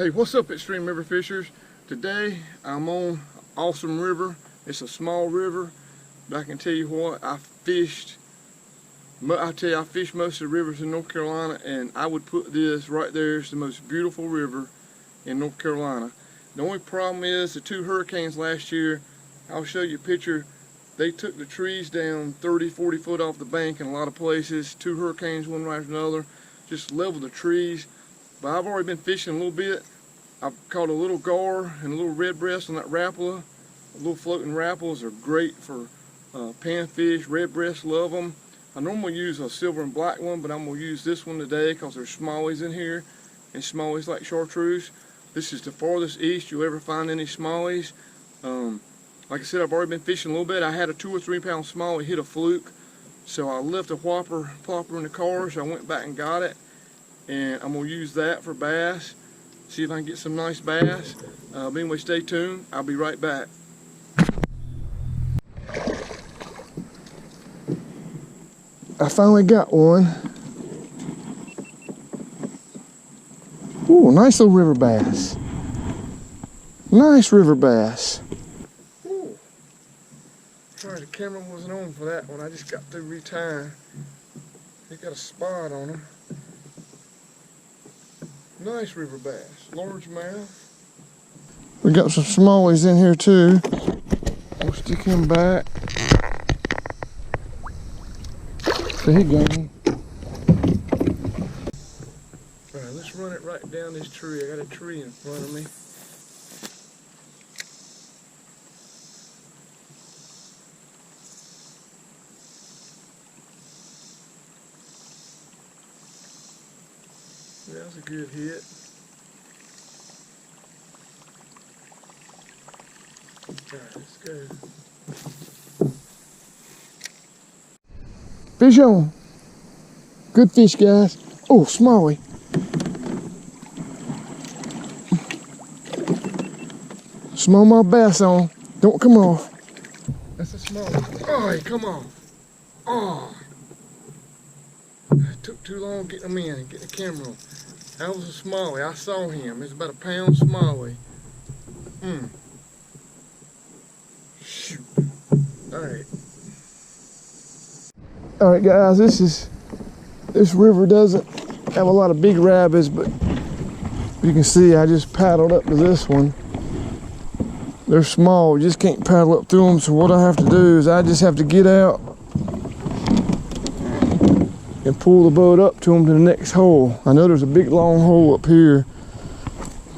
Hey, what's up, Extreme River Fishers? Today I'm on awesome river. It's a small river, but I can tell you what, I fished most of the rivers in North Carolina, and I would put this right there as the most beautiful river in North Carolina. The only problem is the 2 hurricanes last year. I'll show you a picture. They took the trees down 30, 40 foot off the bank in a lot of places. 2 hurricanes, one right after another, just leveled the trees. But I've already been fishing a little bit. I've caught a little gar and a little redbreast on that Rapala. Little floating Rapalas are great for panfish. Redbreast, love them. I normally use a silver and black one, but I'm going to use this one today because there's Smallies in here, and Smallies like chartreuse. This is the farthest east you'll ever find any Smallies. Like I said, I've already been fishing a little bit. I had a 2 or 3 pound Smallie hit a fluke, so I left a Whopper Plopper in the car, so I went back and got it, and I'm going to use that for bass. See if I can get some nice bass. But anyway, stay tuned. I'll be right back. I finally got one. Ooh, nice little river bass. Nice river bass. Ooh. Sorry, the camera wasn't on for that one. I just got through retying. They got a spot on him. Nice river bass. Largemouth. We got some Smallies in here too. We'll stick him back. So he going. Alright, let's run it right down this tree. I got a tree in front of me. That was a good hit. Alright, let's go. Fish on. Good fish, guys. Oh, Smallie. Smallmouth bass on. Don't come off. That's a Smallie. Oh, he come off. Oh. It took too long getting him in and getting the camera on. That was a Smallie. I saw him. It's about a pound Smallie. Shoot. Alright. Alright guys, this river doesn't have a lot of big rapids, but you can see I just paddled up to this one. They're small, you just can't paddle up through them, so what I have to do is I just have to get out and pull the boat up to them to the next hole. I know there's a big long hole up here,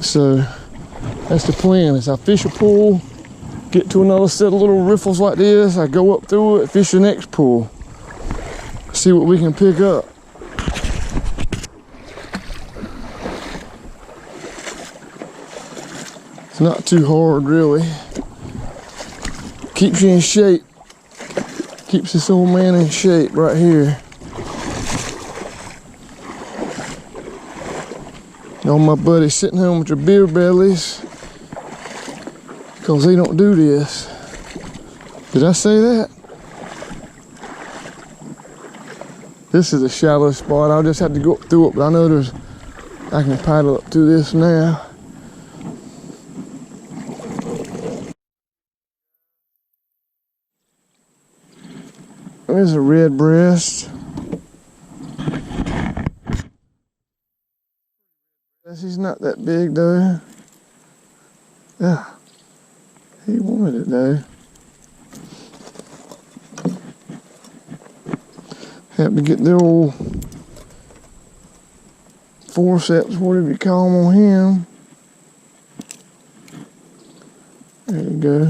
so that's the plan. Is I fish a pool, get to another set of little riffles like this, I go up through it, fish the next pool, see what we can pick up. It's not too hard really. Keeps you in shape. Keeps this old man in shape right here. All my buddies sitting home with their beer bellies because they don't do this. Did I say that? This is a shallow spot. I'll just have to go up through it, but I know I can paddle up through this now. There's a redbreast. He's not that big though. Yeah, he wanted it though. Have to get the old forceps, whatever you call them, on him. There you go.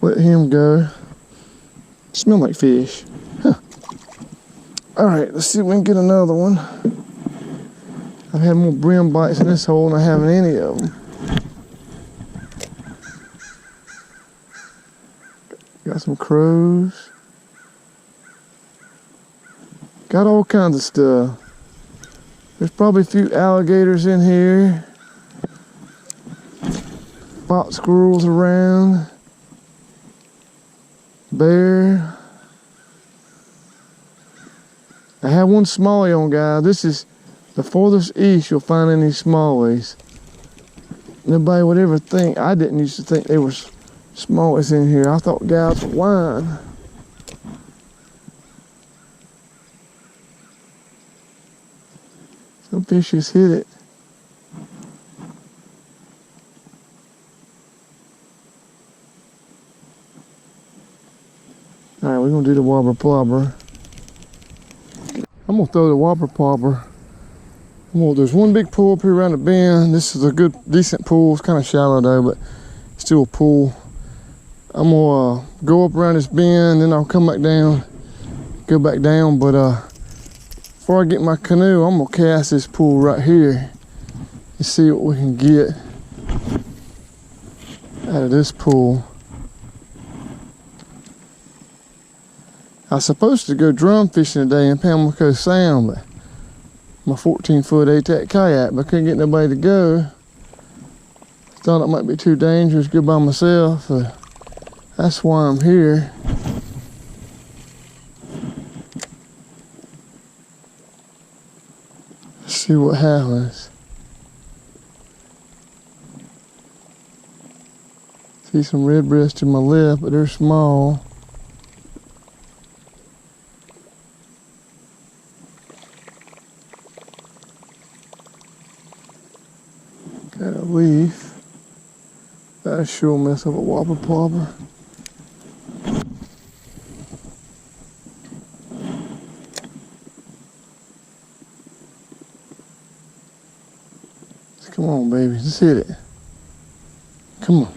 Let him go. Smell like fish. Huh. Alright, let's see if we can get another one. I've had more brim bites in this hole than I have in any of them. Got some crows. Got all kinds of stuff. There's probably a few alligators in here. Fox squirrels around. Bear. I have one smallie on, guys. This is the farthest east you'll find any smallies. Nobody would ever think, I didn't used to think there was smallies in here. I thought guys were wine. Some fish just hit it. Alright, we're gonna do the Whopper Plopper. I'm gonna throw the Whopper Plopper. There's one big pool up here around the bend. This is a good, decent pool. It's kind of shallow though, but still a pool. I'm gonna go up around this bend, then I'll come back down, go back down. But before I get my canoe, I'm gonna cast this pool right here and see what we can get out of this pool. I was supposed to go drum fishing today in Pamlico Sound, but my 14-foot ATAC kayak, but I couldn't get nobody to go. Thought it might be too dangerous to go by myself, so that's why I'm here. Let's see what happens. See some redbreast to my left, but they're small. Got a leaf. That'll sure mess up a Whopper Plopper. Come on, baby. Just hit it. Come on.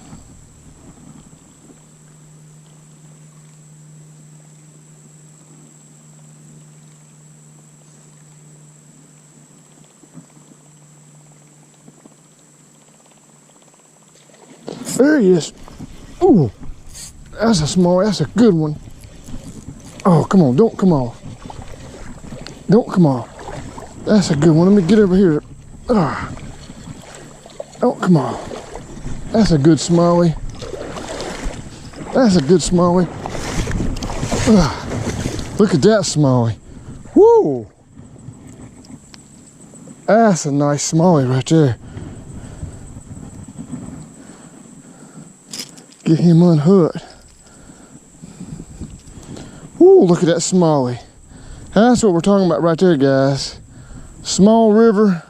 There he is. Ooh, that's a small, that's a good one. Oh, come on, don't come off. Don't come off. That's a good one. Let me get over here. Ah. Don't come on. That's a good smallie. That's a good smallie. Look at that smallie. Woo! That's a nice smallie right there. Get him unhooked. Woo, look at that smallie. That's what we're talking about right there, guys. Small river,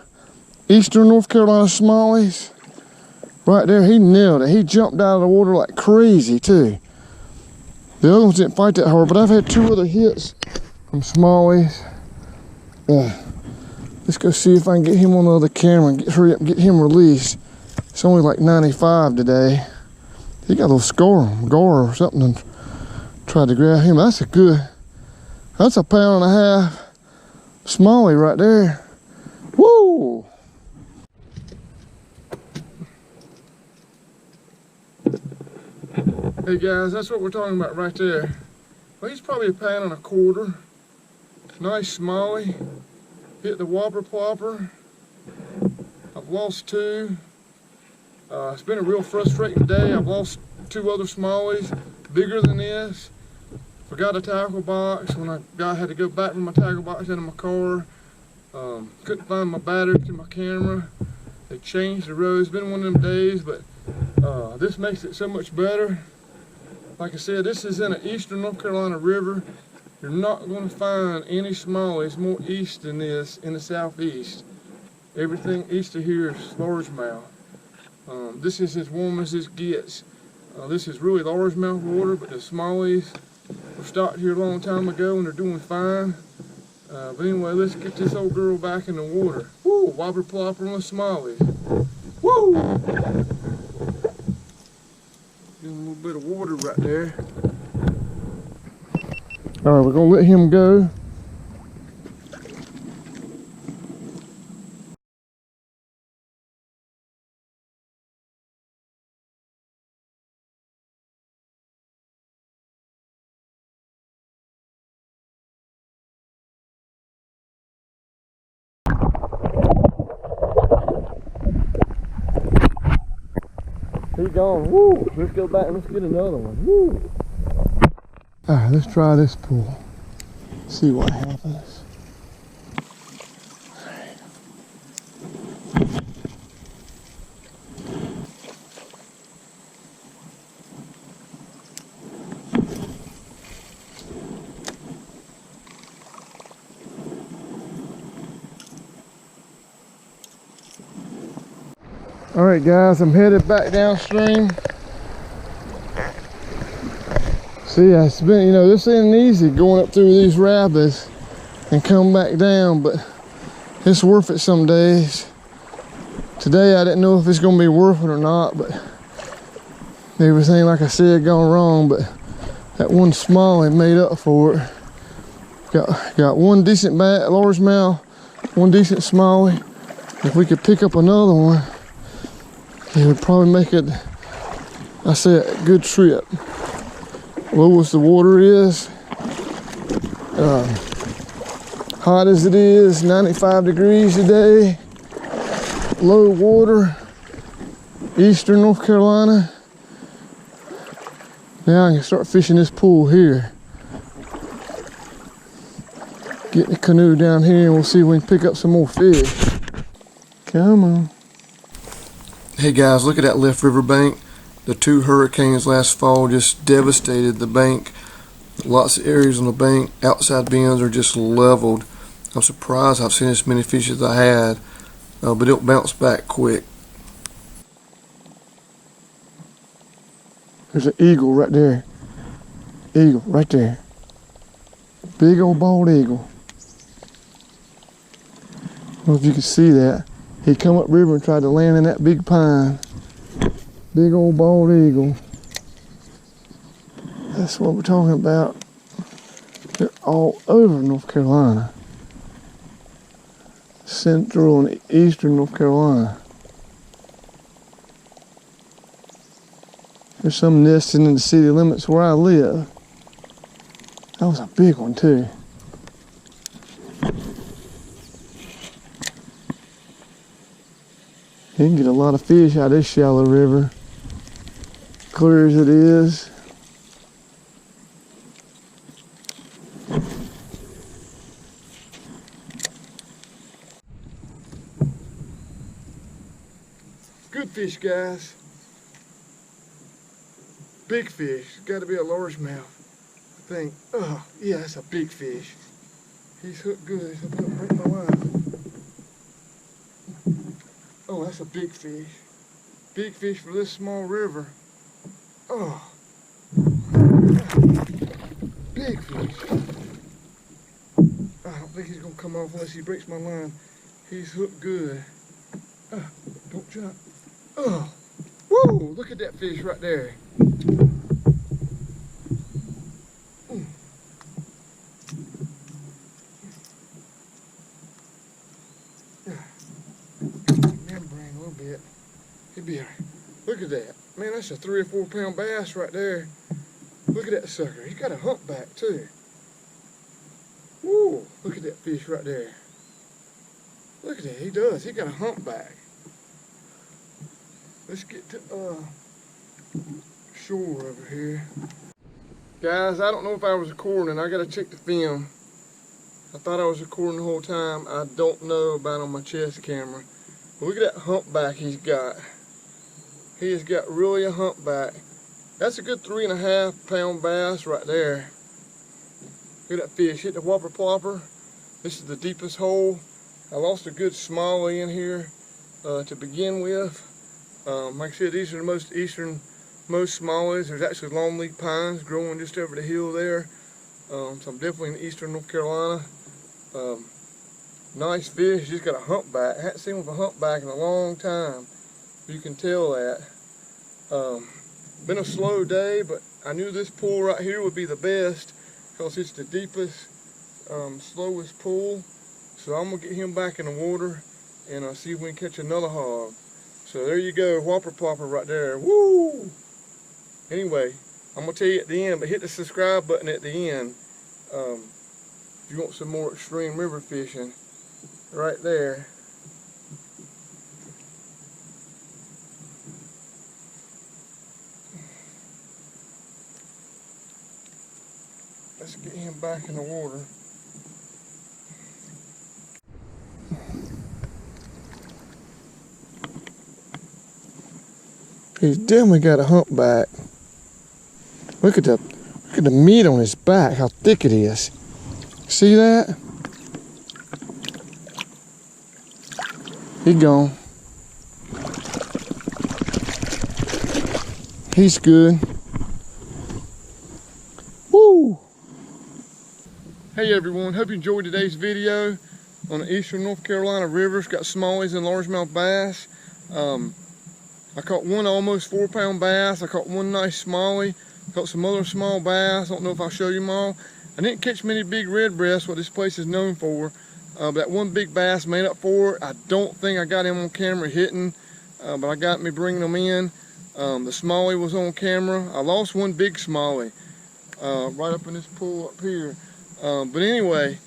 eastern North Carolina smallies. Right there, he nailed it. He jumped out of the water like crazy, too. The other ones didn't fight that hard, but I've had 2 other hits from smallies. Let's go see if I can get him on the other camera and hurry up and get him released. It's only like 95 today. He got a little scar or something and tried to grab him. That's a good, that's a 1.5 pound smallie right there. Woo! Hey guys, that's what we're talking about right there. Well, he's probably 1.25 pounds. Nice smallie. Hit the Whopper Plopper. I've lost 2. It's been a real frustrating day. I've lost 2 other smallies bigger than this. Forgot a tackle box when I had to go back with my tackle box out of my car. Couldn't find my battery to my camera. They changed the road. It's been one of them days, but this makes it so much better. Like I said, this is in an eastern North Carolina river. You're not going to find any smallies more east than this in the southeast. Everything east of here is largemouth. This is as warm as this gets. This is really largemouth water, but the smallies were stocked here a long time ago and they're doing fine. But anyway, let's get this old girl back in the water. Woo! Whopper Plopper on smallies. Woo! Get a little bit of water right there. Alright, we're going to let him go. He's gone. Woo! Let's go back and let's get another one. Woo! Alright, let's try this pool. See what happens. All right, guys, I'm headed back downstream. See, it's been, you know, this ain't easy going up through these rapids and come back down, but it's worth it some days. Today, I didn't know if it's gonna be worth it or not, but everything, like I said, gone wrong, but that one Smallie made up for it. Got one decent largemouth, one decent Smallie. If we could pick up another one, it would probably make it, I say, a good trip. Low as the water is, hot as it is, 95 degrees today, low water, eastern North Carolina. Now I can start fishing this pool here. Get the canoe down here and we'll see if we can pick up some more fish. Come on. Hey guys, look at that left river bank. The 2 hurricanes last fall just devastated the bank. Lots of areas on the bank, outside bends are just leveled. I'm surprised I've seen as many fish as I had, but it'll bounce back quick. There's an eagle right there. Eagle right there. Big old bald eagle. I don't know if you can see that. He come up river and tried to land in that big pine. Big old bald eagle. That's what we're talking about. They're all over North Carolina. Central and eastern North Carolina. There's some nesting in the city limits where I live. That was a big one too. You can get a lot of fish out of this shallow river. Clear as it is. Good fish, guys. Big fish. Got to be a largemouth, I think. Oh, yeah, that's a big fish. He's hooked good. I'm gonna break my line. Oh, that's a big fish. Big fish for this small river. Oh, big fish. I don't think he's gonna come off unless he breaks my line. He's hooked good. Don't jump. Oh, whoa, look at that fish right there. Membrane a little bit. He'd be all right. Look at that. Man, that's a 3 or 4 pound bass right there. Look at that sucker. He's got a humpback too. Whoa, look at that fish right there. Look at that, he does. He got a humpback. Let's get to shore over here. Guys, I don't know if I was recording. I gotta check the film. I thought I was recording the whole time. I don't know about on my chest camera. But look at that humpback he's got. He has got really a humpback. That's a good 3.5 pound bass right there. Look at that fish. Hit the Whopper Plopper. This is the deepest hole. I lost a good Smallie in here to begin with. Like I said, these are the most easternmost Smallies. There's actually longleaf pines growing just over the hill there. So I'm definitely in eastern North Carolina. Nice fish, just got a humpback. I haven't seen one with a humpback in a long time. You can tell that. Been a slow day, but I knew this pool right here would be the best because it's the deepest, slowest pool. So I'm gonna get him back in the water and see if we can catch another hog. So there you go, Whopper Plopper right there. Woo! Anyway, I'm gonna tell you at the end, but hit the subscribe button at the end if you want some more extreme river fishing. Right there. Let's get him back in the water. He's definitely got a humpback. Look at the meat on his back, how thick it is. See that? He gone. He's good. Woo! Hey everyone, hope you enjoyed today's video on the eastern North Carolina rivers. Got smallies and largemouth bass. I caught one almost 4-pound bass. I caught one nice smallie. Caught some other small bass. I don't know if I'll show you them all. I didn't catch many big redbreasts, what this place is known for. But that one big bass made up for it. I don't think I got him on camera hitting, but I got me bringing them in. The smallie was on camera. I lost one big smallie right up in this pool up here. But anyway,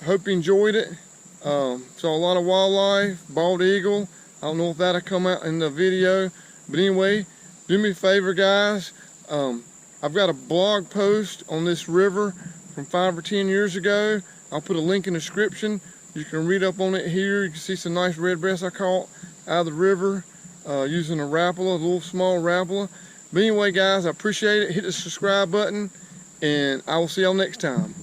I hope you enjoyed it. Saw a lot of wildlife, bald eagle. I don't know if that'll come out in the video. But anyway, do me a favor, guys. I've got a blog post on this river from 5 or 10 years ago. I'll put a link in the description. You can read up on it here. You can see some nice redbreasts I caught out of the river using a Rapala, a little small Rapala. But anyway, guys, I appreciate it. Hit the subscribe button, and I will see y'all next time.